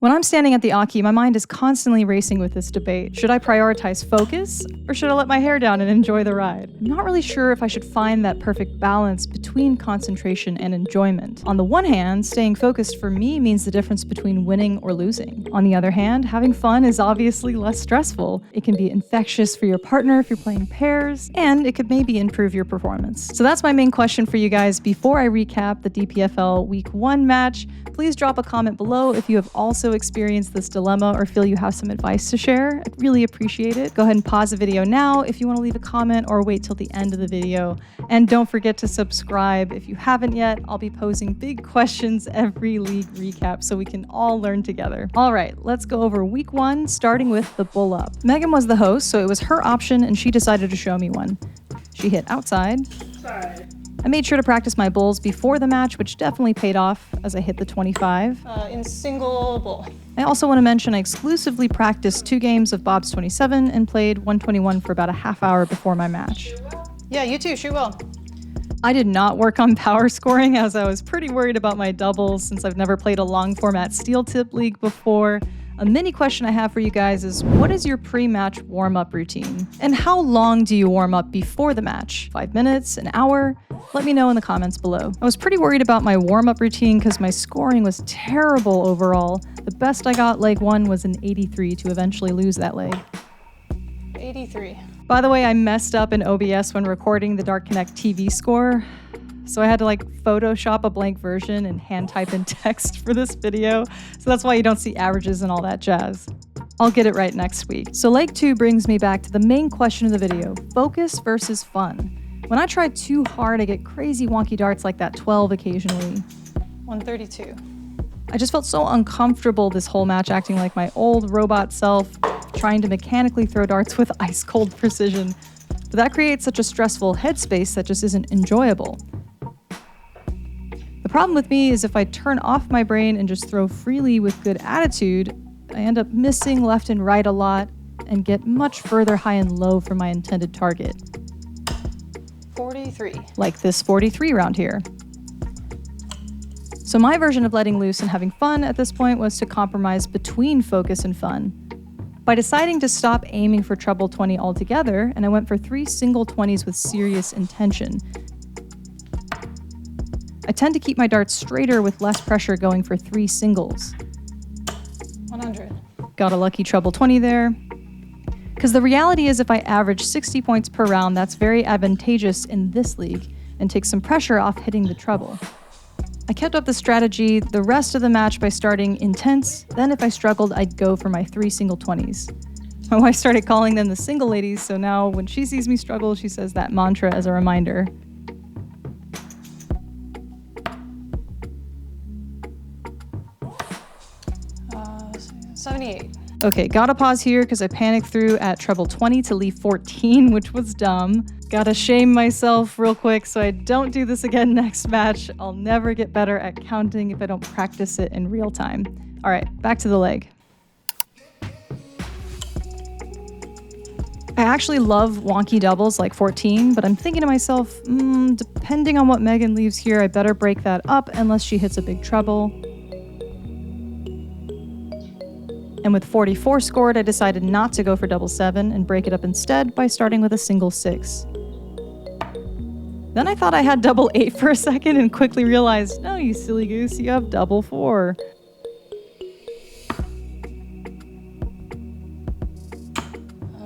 When I'm standing at the Aki, my mind is constantly racing with this debate. Should I prioritize focus, or should I let my hair down and enjoy the ride? I'm not really sure if I should find that perfect balance between concentration and enjoyment. On the one hand, staying focused for me means the difference between winning or losing. On the other hand, having fun is obviously less stressful. It can be infectious for your partner if you're playing pairs, and it could maybe improve your performance. So that's my main question for you guys before I recap the DPFL Week 1 match. Please drop a comment below if you have also experienced this dilemma or feel you have some advice to share. I'd really appreciate it. Go ahead and pause the video now if you want to leave a comment, or wait till the end of the video. And don't forget to subscribe if you haven't yet. I'll be posing big questions every league recap so we can all learn together. All right, let's go over Week 1, starting with the bull up. Megan was the host, so it was her option and she decided to show me one. She hit outside. I made sure to practice my bulls before the match, which definitely paid off as I hit the 25. In single bull. I also want to mention I exclusively practiced 2 games of Bob's 27 and played 121 for about a half hour before my match. Yeah, you too, shoot well. I did not work on power scoring as I was pretty worried about my doubles since I've never played a long format steel tip league before. A mini question I have for you guys is, what is your pre-match warm-up routine? And how long do you warm up before the match? 5 minutes? An hour? Let me know in the comments below. I was pretty worried about my warm-up routine because my scoring was terrible overall. The best I got leg 1 was an 83 to eventually lose that leg. 83. By the way, I messed up in OBS when recording the Dart Connect TV score. So I had to Photoshop a blank version and hand type in text for this video. So that's why you don't see averages and all that jazz. I'll get it right next week. So leg 2 brings me back to the main question of the video, focus versus fun. When I try too hard, I get crazy wonky darts like that 12 occasionally. 132. I just felt so uncomfortable this whole match, acting like my old robot self, trying to mechanically throw darts with ice cold precision. But that creates such a stressful headspace that just isn't enjoyable. The problem with me is if I turn off my brain and just throw freely with good attitude, I end up missing left and right a lot and get much further high and low from my intended target. 43. Like this 43 round here. So my version of letting loose and having fun at this point was to compromise between focus and fun. By deciding to stop aiming for treble 20 altogether, and I went for 3 single 20s with serious intention. I tend to keep my darts straighter with less pressure going for 3 singles. 100. Got a lucky treble 20 there. Because the reality is if I average 60 points per round, that's very advantageous in this league and takes some pressure off hitting the treble. I kept up the strategy the rest of the match by starting intense, then if I struggled, I'd go for my 3 single 20s. My wife started calling them the single ladies, so now when she sees me struggle, she says that mantra as a reminder. Uh, 78. Okay, gotta pause here because I panicked through at treble 20 to leave 14, which was dumb. Gotta shame myself real quick so I don't do this again next match. I'll never get better at counting if I don't practice it in real time. All right, back to the leg. I actually love wonky doubles like 14, but I'm thinking to myself, depending on what Megan leaves here, I better break that up unless she hits a big treble. And with 44 scored, I decided not to go for double 7 and break it up instead by starting with a single 6. Then I thought I had double 8 for a second and quickly realized, no, you silly goose, you have double 4.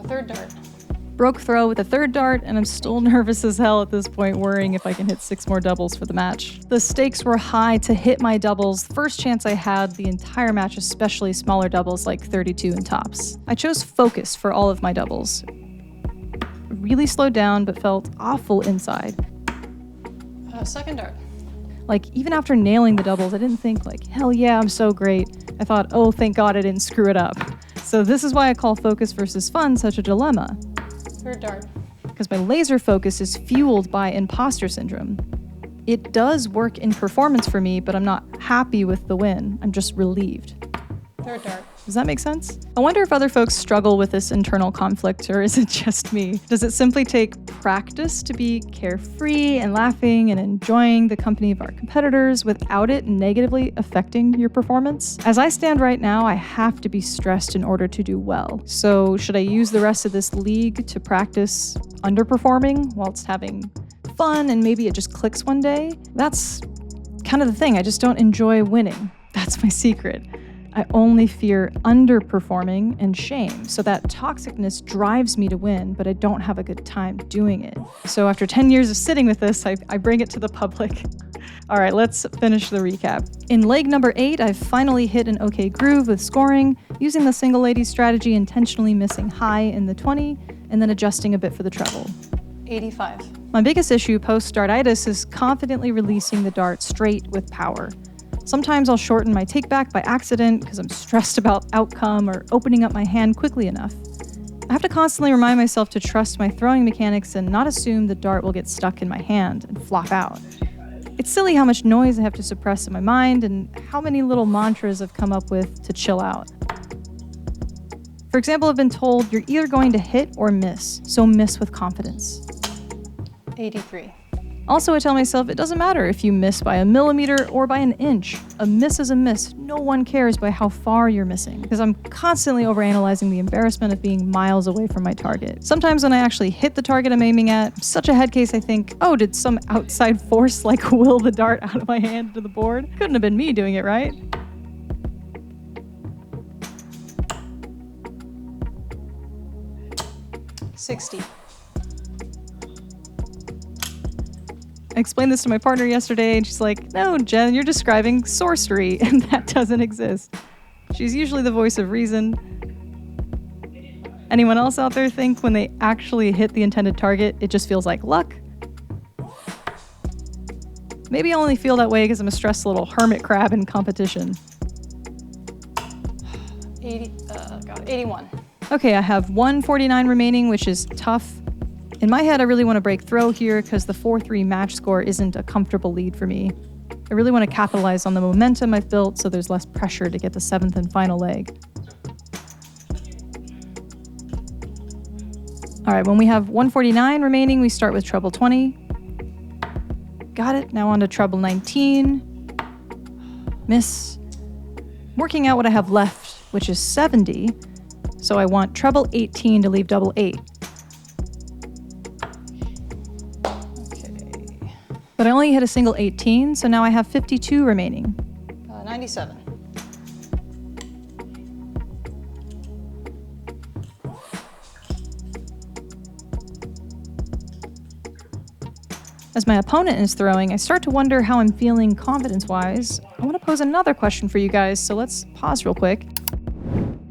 Third dart. Broke throw with a third dart, and I'm still nervous as hell at this point, worrying if I can hit 6 more doubles for the match. The stakes were high to hit my doubles, first chance I had the entire match, especially smaller doubles like 32 and tops. I chose focus for all of my doubles. Really slowed down, but felt awful inside. Second dart. Even after nailing the doubles, I didn't think hell yeah, I'm so great. I thought, oh, thank God I didn't screw it up. So this is why I call focus versus fun such a dilemma. Third dart. Because my laser focus is fueled by imposter syndrome. It does work in performance for me, but I'm not happy with the win. I'm just relieved. Third dart. Does that make sense? I wonder if other folks struggle with this internal conflict, or is it just me? Does it simply take practice to be carefree and laughing and enjoying the company of our competitors without it negatively affecting your performance? As I stand right now, I have to be stressed in order to do well. So should I use the rest of this league to practice underperforming whilst having fun and maybe it just clicks one day? That's kind of the thing. I just don't enjoy winning. That's my secret. I only fear underperforming and shame. So that toxicness drives me to win, but I don't have a good time doing it. So after 10 years of sitting with this, I bring it to the public. All right, let's finish the recap. In leg number 8, I've finally hit an okay groove with scoring, using the single ladies strategy, intentionally missing high in the 20, and then adjusting a bit for the treble. 85. My biggest issue post-dartitis is confidently releasing the dart straight with power. Sometimes I'll shorten my takeback by accident because I'm stressed about outcome or opening up my hand quickly enough. I have to constantly remind myself to trust my throwing mechanics and not assume the dart will get stuck in my hand and flop out. It's silly how much noise I have to suppress in my mind and how many little mantras I've come up with to chill out. For example, I've been told you're either going to hit or miss, so miss with confidence. 83. Also, I tell myself it doesn't matter if you miss by a millimeter or by an inch. A miss is a miss. No one cares by how far you're missing, because I'm constantly overanalyzing the embarrassment of being miles away from my target. Sometimes when I actually hit the target I'm aiming at, I'm such a head case I think, oh, did some outside force like will the dart out of my hand to the board? Couldn't have been me doing it, right? $60. I explained this to my partner yesterday, and she's like, no, Jen, you're describing sorcery, and that doesn't exist. She's usually the voice of reason. Anyone else out there think when they actually hit the intended target, it just feels like luck? Maybe I only feel that way because I'm a stressed little hermit crab in competition. 81. Okay, I have 149 remaining, which is tough. In my head, I really want to break throw here because the 4-3 match score isn't a comfortable lead for me. I really want to capitalize on the momentum I've built so there's less pressure to get the 7th and final leg. All right, when we have 149 remaining, we start with treble 20. Got it. Now on to treble 19. Miss. Working out what I have left, which is 70. So I want treble 18 to leave double 8. But I only hit a single 18, so now I have 52 remaining. 97. As my opponent is throwing, I start to wonder how I'm feeling confidence-wise. I want to pose another question for you guys, so let's pause real quick.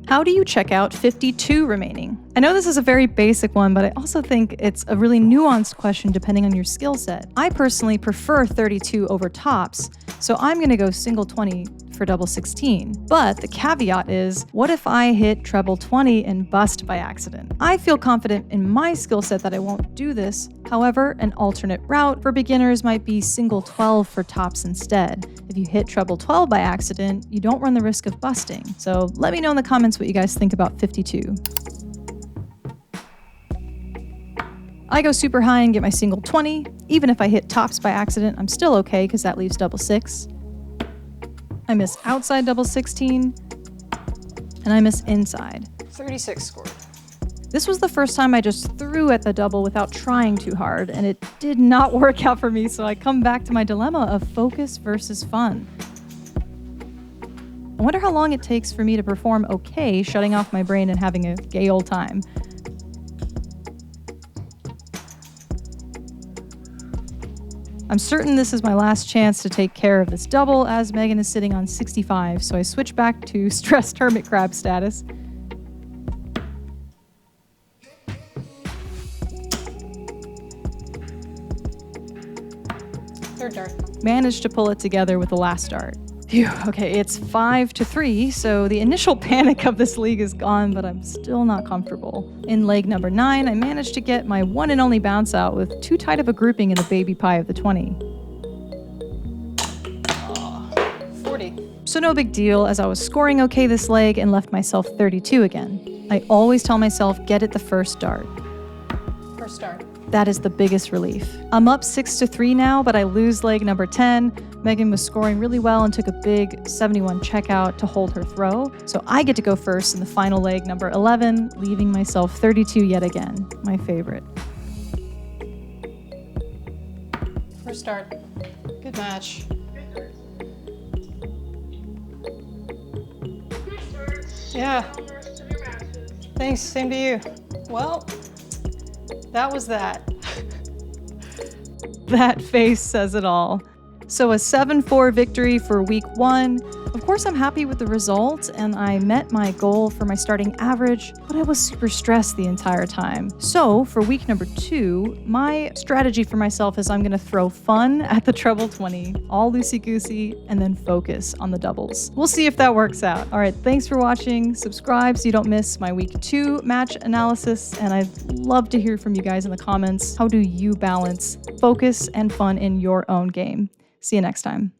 How do you check out 52 remaining? I know this is a very basic one, but I also think it's a really nuanced question depending on your skill set. I personally prefer 32 over tops, so I'm going to go single 20 for double 16. But the caveat is, what if I hit treble 20 and bust by accident? I feel confident in my skill set that I won't do this. However, an alternate route for beginners might be single 12 for tops instead. If you hit treble 12 by accident, you don't run the risk of busting. So let me know in the comments what you guys think about 52. I go super high and get my single 20. Even if I hit tops by accident, I'm still okay because that leaves double 6. I miss outside double 16, and I miss inside. 36 scored. This was the first time I just threw at the double without trying too hard, and it did not work out for me, so I come back to my dilemma of focus versus fun. I wonder how long it takes for me to perform okay, shutting off my brain and having a gay old time. I'm certain this is my last chance to take care of this double, as Megan is sitting on 65, so I switch back to stressed hermit crab status. Third dart. Managed to pull it together with the last dart. Phew, okay, it's 5-3, so the initial panic of this league is gone, but I'm still not comfortable. In leg number 9, I managed to get my one and only bounce out with too tight of a grouping in the baby pie of the 20. 40. So no big deal, as I was scoring okay this leg and left myself 32 again. I always tell myself, get it the first dart. First dart. That is the biggest relief. I'm up 6-3 now, but I lose leg number 10. Megan was scoring really well and took a big 71 checkout to hold her throw. So I get to go first in the final leg number 11, leaving myself 32 yet again. My favorite. First start. Good match. Yeah. Thanks, same to you. Well, that was that. That face says it all. So a 7-4 victory for week 1. Of course, I'm happy with the result, and I met my goal for my starting average, but I was super stressed the entire time. So for week number 2, my strategy for myself is I'm going to throw fun at the treble 20, all loosey-goosey, and then focus on the doubles. We'll see if that works out. All right, thanks for watching. Subscribe so you don't miss my week 2 match analysis, and I'd love to hear from you guys in the comments. How do you balance focus and fun in your own game? See you next time.